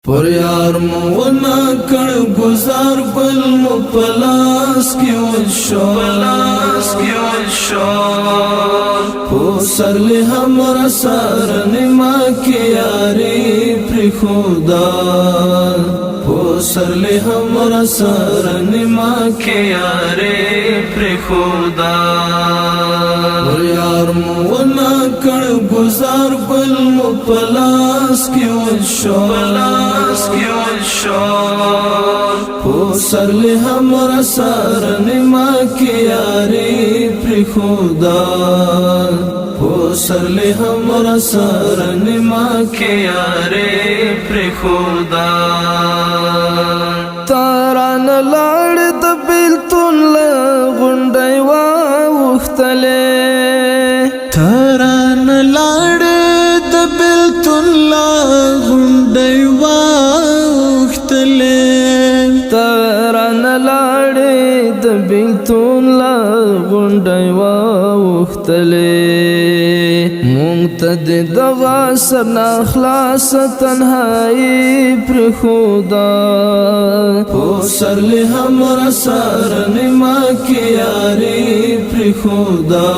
پر یار مو نا کړ گزار بل مو پلاس کې وشو پو سر له همرا سر نما کې یاري پر خدا پو سر له همرا سر نما کې یاري پر خدا پر یار مو نا کړ گزار بل مو پلاس کې وشو پو سر له همرا سر نما کې یاري پر خدا پو سر له همرا سر نما کې یاري پر خدا تاران لاړ د بیلتون له غونډۍ واوښتلې تاران لاړ د بیلتون له غونډۍ واوښتلې تاران لاړ د بیلتون له غونډۍ واوښتلې مونږ ته دغه سرنا خلاص تنهایی پرېښوده پو سر له همرا سر نما کې یاري پرېښوده